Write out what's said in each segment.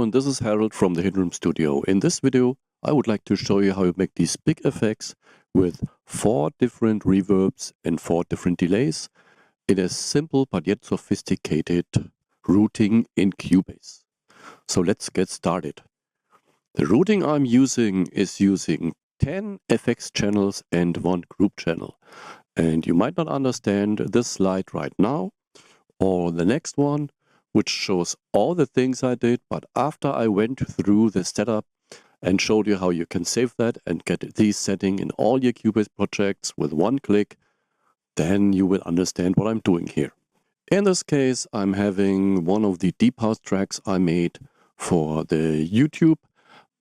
everyone, this is Harald from the Hiddenroom Studio. In this video, I would like to show you how you make these big effects with 4 different reverbs and 4 different delays in a simple but yet sophisticated routing in Cubase. So let's get started. The routing I'm using is using 10 FX channels and 1 group channel. And you might not understand this slide right now or the next one, which shows all the things I did, but after I went through the setup and showed you how you can save that and get these settings in all your Cubase projects with one click, then you will understand what I'm doing here. In this case, I'm having one of the deep house tracks I made for the YouTube,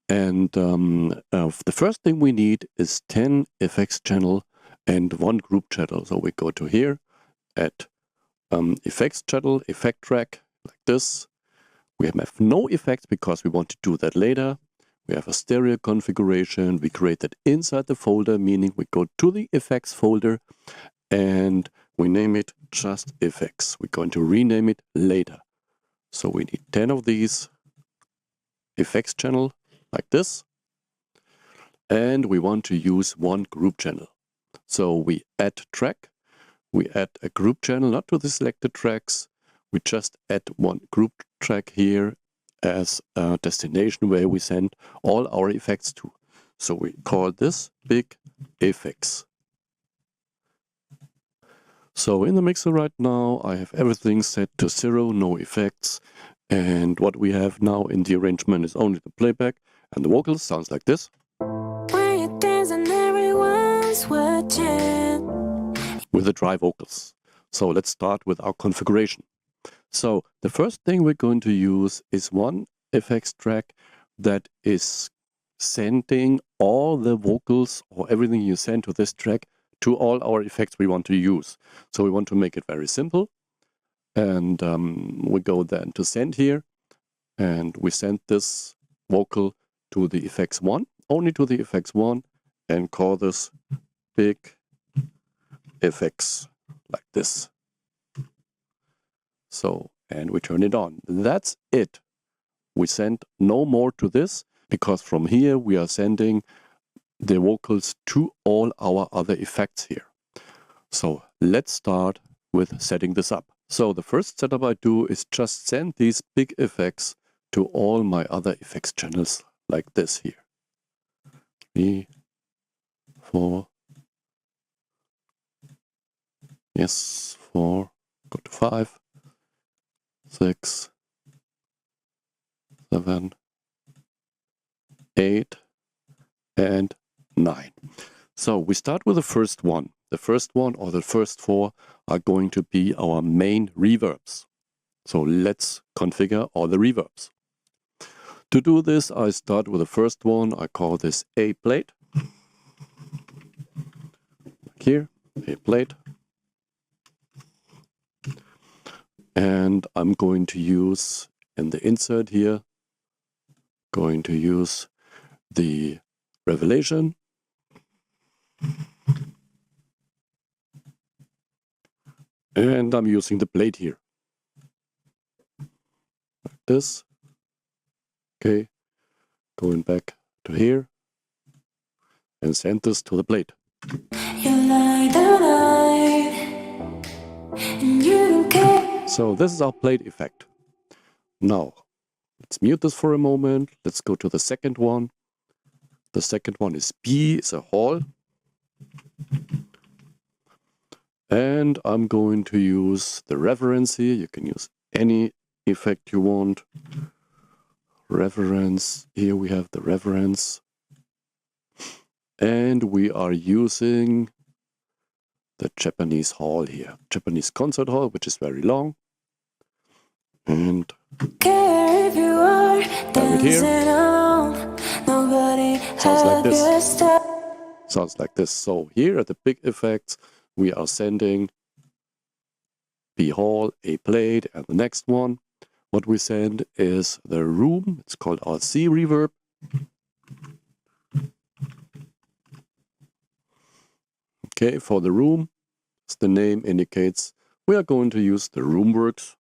and the first thing we need is 10 FX channel and 1 group channel. So we go to here at effects channel, effect track, like this. We have no effects because we want to do that later. We have a stereo configuration. We create that inside the folder, meaning we go to the effects folder and we name it just effects. We're going to rename it later. So we need 10 of these effects channel like this. And we want to use 1 group channel. So we add track. We add a group channel, not to the selected tracks. We just add 1 group track here as a destination where we send all our effects to. So we call this BigFX. So in the mixer right now, I have everything set to 0, no effects. And what we have now in the arrangement is only the playback, and the vocals sounds like this. When you dance and everyone's watching. With the dry vocals. So let's start with our configuration. So the first thing we're going to use is 1 FX track that is sending all the vocals or everything you send to this track to all our effects we want to use. So we want to make it very simple. And we go then to send here. And we send this vocal to the effects 1, only to the effects 1, and call this BigFX, like this. So, and we turn it on. That's it. We send no more to this, because from here we are sending the vocals to all our other effects here. So let's start with setting this up. So the first setup I do is just send these big effects to all my other effects channels like this here. 3, 4, yes, 4, go to 5, 6, 7, 8, and 9. So we start with the first one. The first one, or the first 4, are going to be our main reverbs. So let's configure all the reverbs. To do this, I start with the first one. I call this A plate. Like here, A plate. And I'm going to use, in the insert here, going to use the revelation. And I'm using the plate here. Like this. Okay. Going back to here. And send this to the plate. You light the light, and you don't care. So this is our plate effect. Now, let's mute this for a moment. Let's go to the second one. The second one is B, it's a hall. And I'm going to use the reference here. You can use any effect you want. Reference, here we have the reference. And we are using the Japanese hall here. Japanese concert hall, which is very long. And Care if you are have it here. dancing alone. Nobody Sounds like this. your step. Sounds like this. So here at the big effects, we are sending B hall, A plate, and the next one, what we send is the room. It's called RC reverb. Okay, for the room, as the name indicates, we are going to use the Roomworks.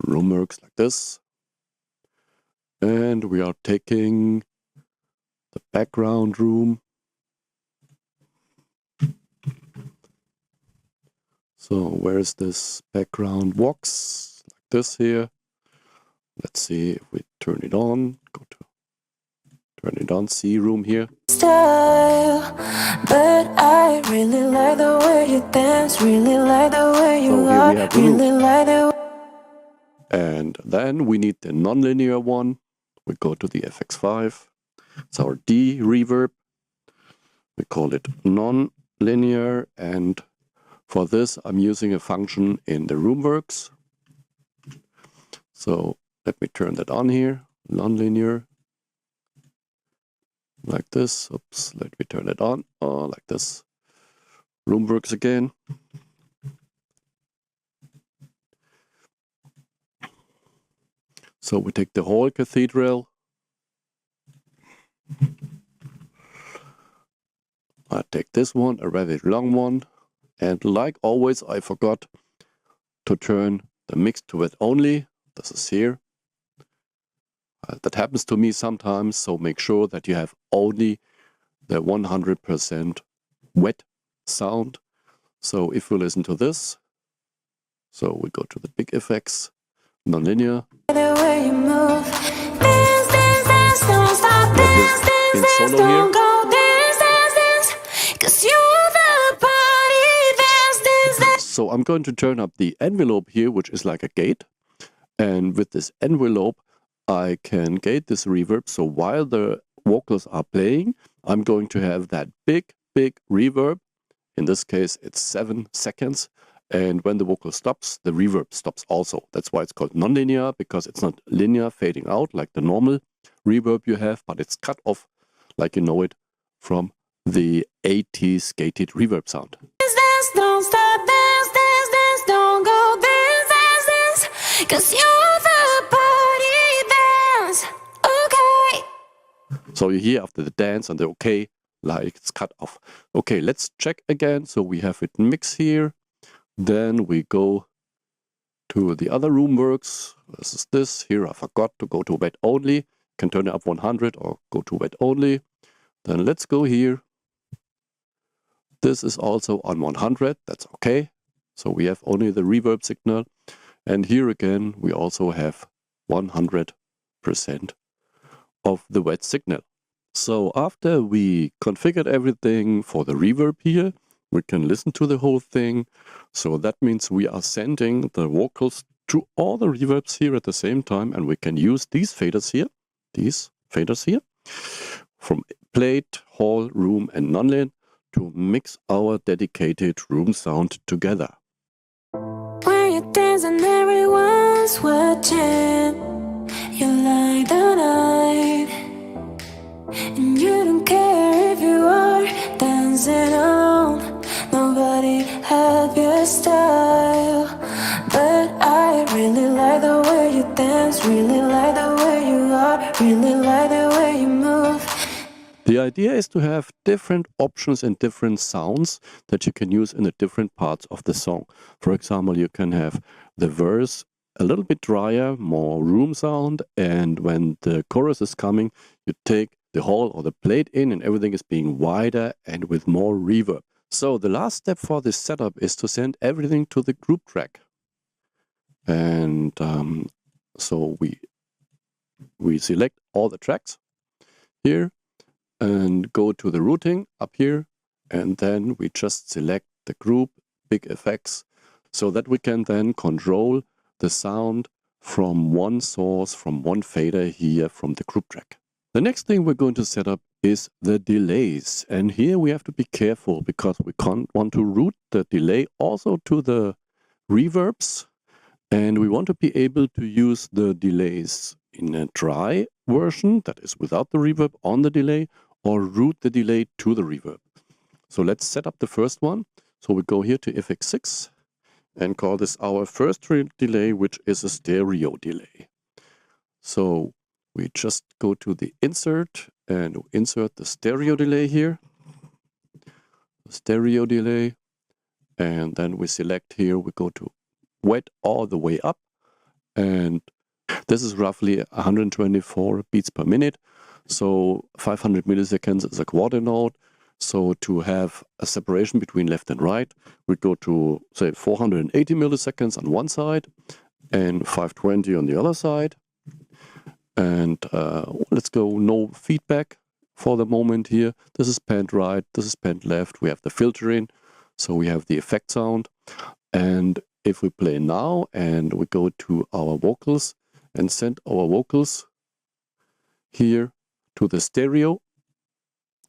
Roomworks like this. And we are taking the background room. So where is this background box? Like this here. Let's see if we turn it on. Go to turn it on. See room here. Style, but I really like the way you dance, really like the way you So here are, we have the room. really like the. And then we need the nonlinear one. We go to the FX5. It's our D reverb. We call it non-linear, and for this I'm using a function in the Roomworks. So let me turn that on here, non-linear, like this. Oops, let me turn it on, like this. Roomworks again. So we take the whole cathedral. I take this one, a very long one, and like always I forgot to turn the mix to wet only. This is here. That happens to me sometimes, so make sure that you have only the 100% wet sound. So if we listen to this, so we go to the BigFX, nonlinear. The way you move, dance, dance, dance, don't stop, dance, dance, In dance, solo don't here. go, dance, dance, dance, 'cause you're the party, dance, dance, dance. So I'm going to turn up the envelope here, which is like a gate. And with this envelope, I can gate this reverb. So while the vocals are playing, I'm going to have that big reverb. In this case, it's 7 seconds. And when the vocal stops, the reverb stops also. That's why it's called nonlinear, because it's not linear fading out like the normal reverb you have, but it's cut off like you know it from the 80s gated reverb sound. Dance, dance, don't stop, dance, dance, dance, don't go, dance, dance, dance, 'cause you're the party, dance, okay. So you hear after the dance and the okay, like it's cut off. Okay, let's check again. So we have it mix here. Then we go to the other Roomworks. This is this. Here I forgot to go to wet only. You can turn it up 100 or go to wet only. Then let's go here. This is also on 100. That's okay. So we have only the reverb signal. And here again, we also have 100% of the wet signal. So after we configured everything for the reverb here, we can listen to the whole thing. So that means we are sending the vocals to all the reverbs here at the same time, and we can use these faders here, from plate, hall, room, and nonlin to mix our dedicated room sound together. When you dance and everyone's watching, you like the night, and you don't care if you are dancing alone. Nobody have your style, but I really like the way you dance, really like the way you are, really like the way you move. The idea is to have different options and different sounds that you can use in the different parts of the song. For example, you can have the verse a little bit drier, more room sound, and when the chorus is coming, you take the hall or the plate in and everything is being wider and with more reverb. So the last step for this setup is to send everything to the group track. And so we select all the tracks here and go to the routing up here, and then we just select the group BigFX so that we can then control the sound from one source, from one fader here from the group track. The next thing we're going to set up is the delays, and here we have to be careful because we want to route the delay also to the reverbs, and we want to be able to use the delays in a dry version, that is without the reverb on the delay, or route the delay to the reverb. So let's set up the first one. So we go here to FX6 and call this our first delay, which is a stereo delay. So we just go to the insert and insert the stereo delay here. The stereo delay. And then we select here, we go to wet all the way up and This is roughly 124 beats per minute. So 500 milliseconds is a quarter note. So to have a separation between left and right, we go to, say, 480 milliseconds on one side and 520 on the other side. And let's go no feedback for the moment here. This is panned right, this is panned left. We have the filtering, so we have the effect sound. And if we play now and we go to our vocals and send our vocals here to the stereo,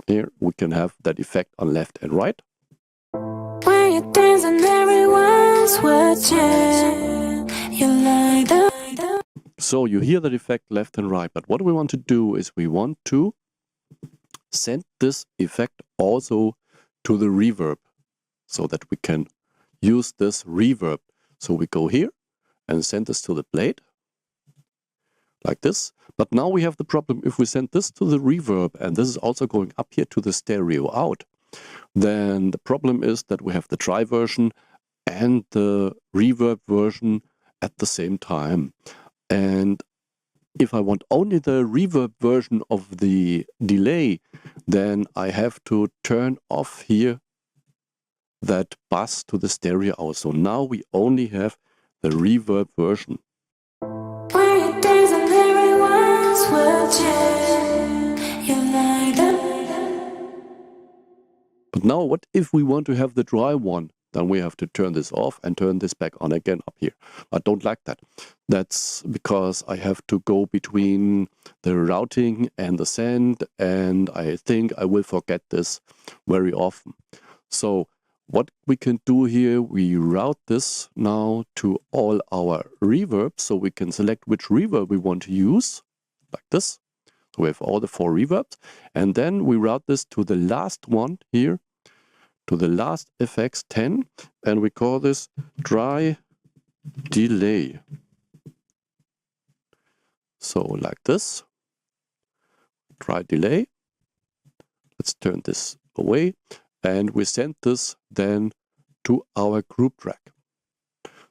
here we can have that effect on left and right. When you dance and everyone's watching, you like the. So you hear that effect left and right, but what we want to do is we want to send this effect also to the reverb so that we can use this reverb. So we go here and send this to the blade like this. But now we have the problem, if we send this to the reverb and this is also going up here to the stereo out, then the problem is that we have the dry version and the reverb version at the same time. And if I want only the reverb version of the delay, then I have to turn off here that bus to the stereo out. So now we only have the reverb version. When you dance and everyone's watching, you like the. But now what if we want to have the dry one? Then we have to turn this off and turn this back on again up here. I don't like that. That's because I have to go between the routing and the send, and I think I will forget this very often. So what we can do here, we route this now to all our reverbs, so we can select which reverb we want to use, like this. So we have all the 4 reverbs, and then we route this to the last one here, to the last FX 10, and we call this dry delay. So like this, dry delay. Let's turn this away, and we send this then to our group track.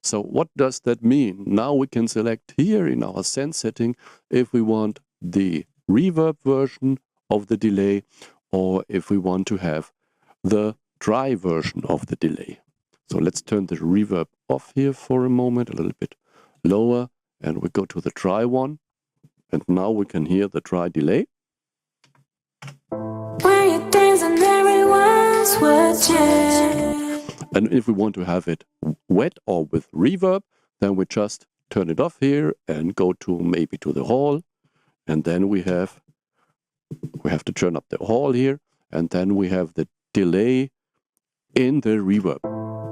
So what does that mean? Now we can select here in our send setting if we want the reverb version of the delay or if we want to have the dry version of the delay. So let's turn the reverb off here for a moment, a little bit lower, and we go to the dry one. And now we can hear the dry delay. When you dance and everyone's watching. And if we want to have it wet or with reverb, then we just turn it off here and go to maybe to the hall. And then we have to turn up the hall here. And then we have the delay in the reverb.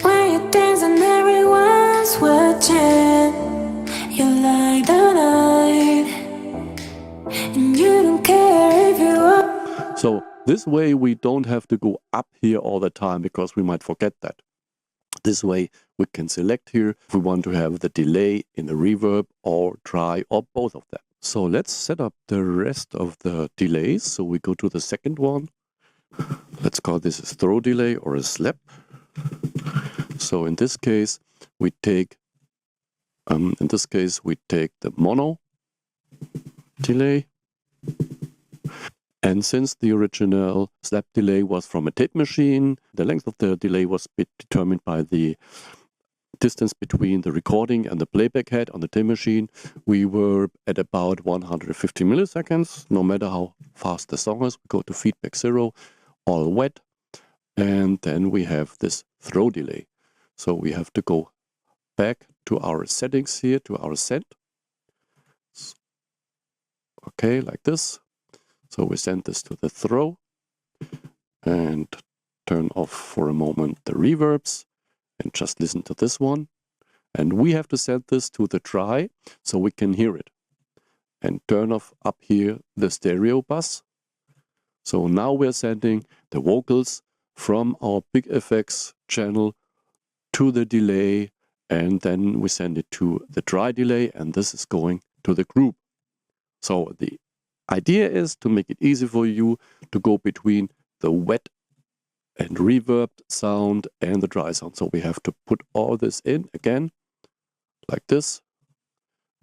When you dance and everyone's watching, you like the night, and you don't care if you are. So this way we don't have to go up here all the time because we might forget that. This way we can select here if we want to have the delay in the reverb or dry or both of them. So let's set up the rest of the delays. So we go to the second one. Let's call this a throw delay or a slap. So in this case we take the mono delay. And since the original slap delay was from a tape machine, the length of the delay was determined by the distance between the recording and the playback head on the tape machine. We were at about 150 milliseconds, no matter how fast the song is. We go to feedback 0, all wet, and then we have this throw delay. So we have to go back to our settings here, to our send. Okay, like this. So we send this to the throw and turn off for a moment the reverbs and just listen to this one. And we have to send this to the dry so we can hear it. And turn off up here the stereo bus. So now we're sending the vocals from our BigFX channel to the delay, and then we send it to the dry delay, and this is going to the group. So the idea is to make it easy for you to go between the wet and reverb sound and the dry sound. So we have to put all this in again, like this,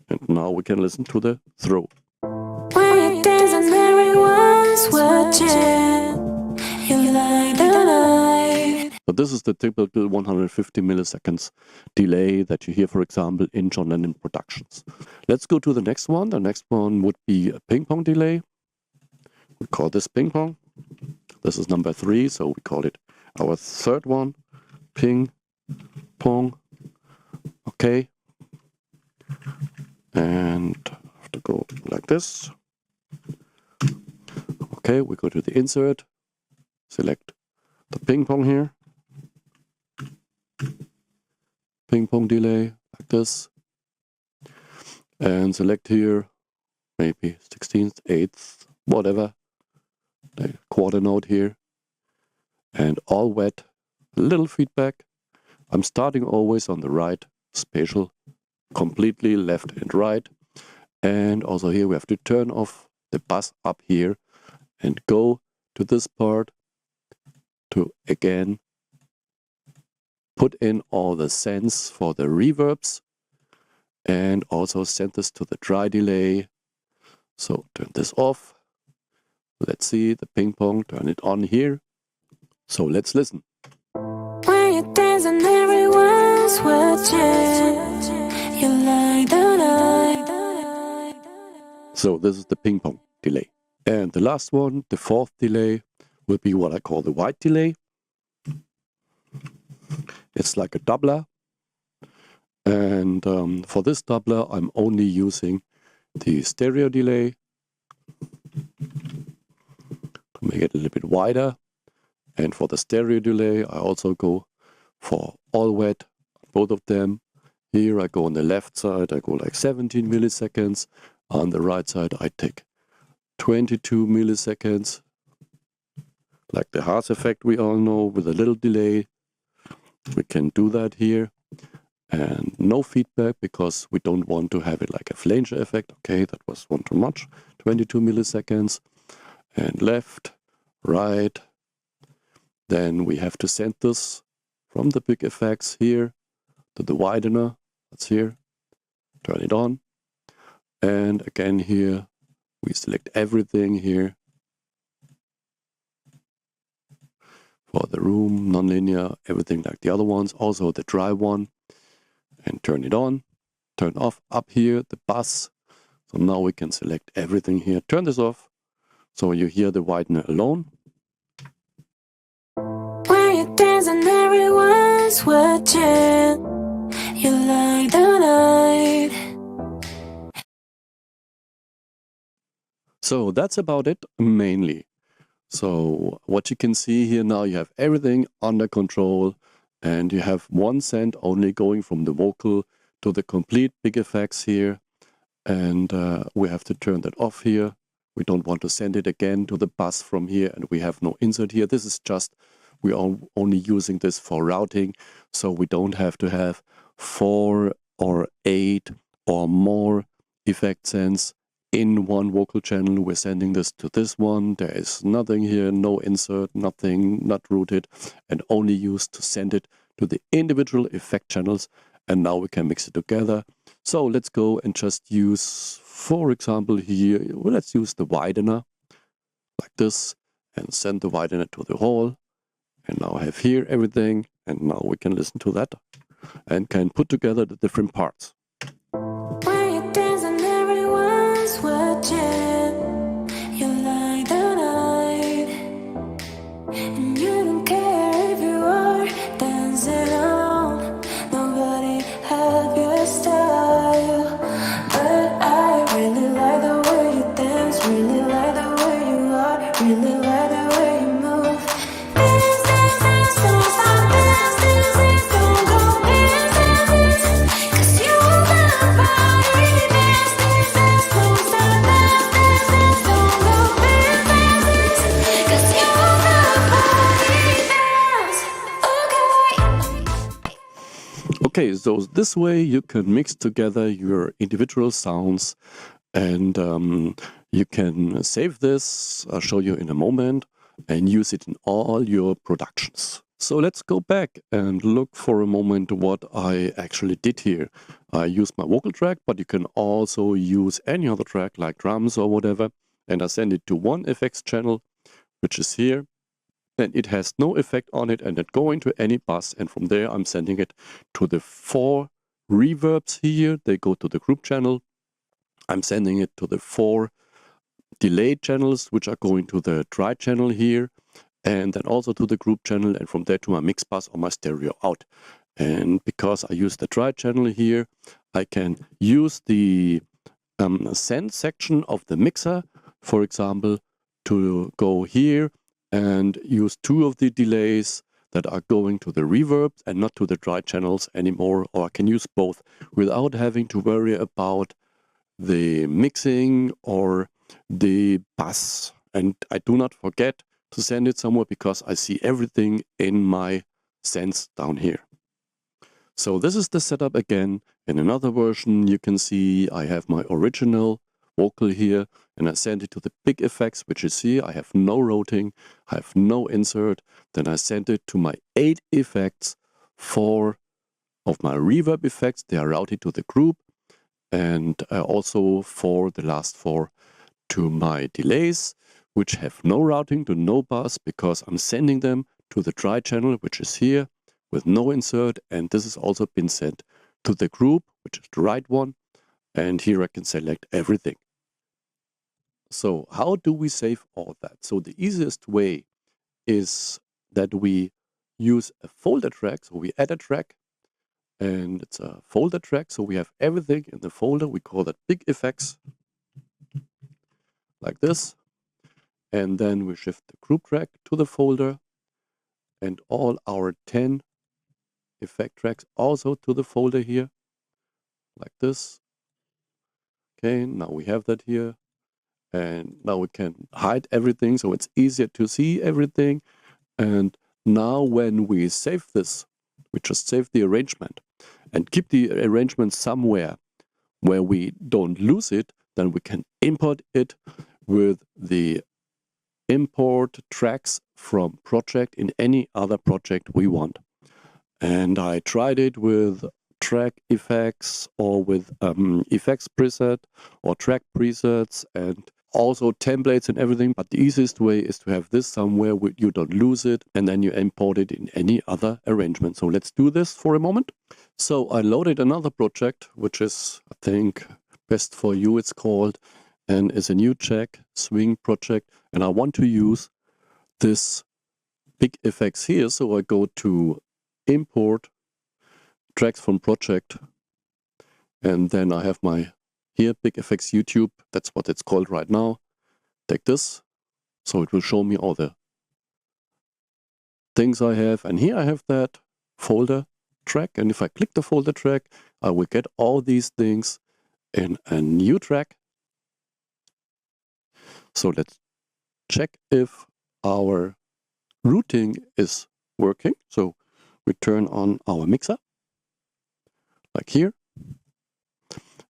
And now we can listen to the throw. When you dance and everyone's watching, you light the night. So this is the typical 150 milliseconds delay that you hear, for example, in John Lennon productions. Let's go to the next one. The next one would be a ping pong delay. We call this ping pong. This is number 3, so we call it our third one. Ping pong. Okay. And I have to go like this. Okay, we go to the insert. Select the ping pong here. Ping pong delay like this, and select here maybe 16th, 8th, whatever, the quarter note here, and all wet, little feedback. I'm starting always on the right spatial, completely left and right, and also here we have to turn off the bus up here and go to this part to again put in all the sends for the reverbs and also send this to the dry delay. So turn this off. Let's see the ping pong, turn it on here. So let's listen. When you dance and everyone's watching, you light the night. So this is the ping pong delay. And the last one, the fourth delay, will be what I call the white delay. It's like a doubler, and for this doubler I'm only using the stereo delay to make it a little bit wider, and for the stereo delay I also go for all wet, both of them. Here I go on the left side, I go like 17 milliseconds, on the right side I take 22 milliseconds, like the Haas effect we all know, with a little delay. We can do that here, and no feedback because we don't want to have it like a flanger effect. Okay, that was one too much. 22 milliseconds, and left, right. Then we have to send this from the BigFX here to the widener. That's here. Turn it on, and again here we select everything here. For the room, nonlinear, everything like the other ones, also the dry one, and turn it on, turn off up here the bus. So now we can select everything here, turn this off, so you hear the widener alone. When you dance and everyone's watching, you light the night. So that's about it mainly. So what you can see here now, you have everything under control, and you have one send only going from the vocal to the complete BigFX here, and we have to turn that off here. We don't want to send it again to the bus from here, and we have no insert here. This is just, we are only using this for routing, so we don't have to have 4 or 8 or more effect sends in one vocal channel. We're sending this to this one. There is nothing here, no insert, nothing, not routed, and only used to send it to the individual effect channels. And now we can mix it together. So let's go and just use, for example, here, well, let's use the widener like this and send the widener to the hall. And now I have here everything, and now we can listen to that and can put together the different parts. When you dance and everyone's watching, you light the night, and you don't care if you are dancing alone. Nobody have your style, but I really like the way you dance, really like the way you are, really like the way you move. Dance, dance, dance, don't stop, dance, dance, dance, don't go, dance, dance, dance, 'cause you got a body. Dance, dance, dance, don't stop, dance, dance, dance, don't go, dance, dance, dance, 'cause you got a body. Dance, okay. Okay, so this way you can mix together your individual sounds, and you can save this, I'll show you in a moment, and use it in all your productions. So let's go back and look for a moment what I actually did here. I used my vocal track, but you can also use any other track like drums or whatever. And I send it to one effects channel, which is here. And it has no effect on it, and it go into any bus. And from there, I'm sending it to the 4 reverbs here. They go to the group channel. I'm sending it to the 4 delay channels, which are going to the dry channel here. And then also to the group channel, and from there to my mix bus or my stereo out. And because I use the dry channel here, I can use the send section of the mixer, for example, to go here and use 2 of the delays that are going to the reverb and not to the dry channels anymore, or I can use both without having to worry about the mixing or the bus. And I do not forget to send it somewhere because I see everything in my sends down here. So this is the setup again. In another version, you can see I have my original vocal here, and I send it to the BigFX, which is here. I have no routing, I have no insert. Then I send it to my 8 effects, 4 of my reverb effects. They are routed to the group, and also for the last 4 to my delays, which have no routing to no bus, because I'm sending them to the dry channel, which is here, with no insert. And this has also been sent to the group, which is the right one. And here I can select everything. So how do we save all that? So the easiest way is that we use a folder track. So we add a track, and it's a folder track. So we have everything in the folder. We call that BigFX, like this. And then we shift the group track to the folder, and all our 10 effect tracks also to the folder here, like this. Okay, now we have that here. And now we can hide everything, so it's easier to see everything. And now when we save this, we just save the arrangement and keep the arrangement somewhere where we don't lose it. Then we can import it with the import tracks from project in any other project we want. And I tried it with track effects or with effects preset or track presets and also templates and everything. But the easiest way is to have this somewhere where you don't lose it, and then you import it in any other arrangement. So let's do this for a moment. So I loaded another project, which is, I think, Best for You it's called, and is a new Czech swing project. And I want to use this BigFX here. So I go to import tracks from project, and then I have my here BigFX YouTube. That's what it's called right now. Take this, so it will show me all the things I have, and here I have that folder track. And if I click the folder track, I will get all these things in a new track. So let's check if our routing is working. So we turn on our mixer, like here.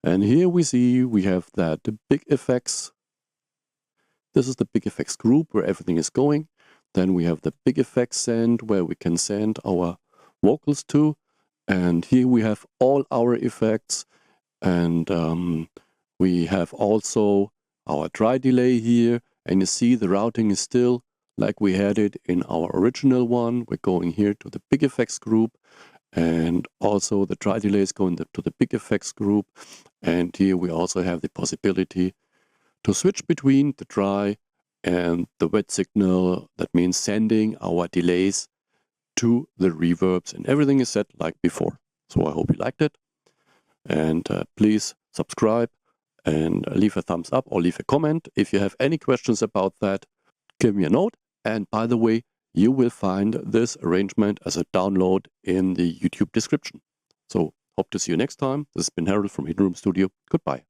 And here we see we have that the BigFX. This is the BigFX group where everything is going. Then we have the BigFX send, where we can send our vocals to. And here we have all our effects. And we have also our dry delay here. And you see the routing is still like we had it in our original one. We're going here to the BigFX group. And also the dry delay is going to the BigFX group. And here we also have the possibility to switch between the dry and the wet signal. That means sending our delays to the reverbs, and everything is set like before. So I hope you liked it. And please subscribe and leave a thumbs up or leave a comment. If you have any questions about that, give me a note. And by the way, you will find this arrangement as a download in the YouTube description. So hope to see you next time. This has been Harald from Hiddenroom Studio. Goodbye.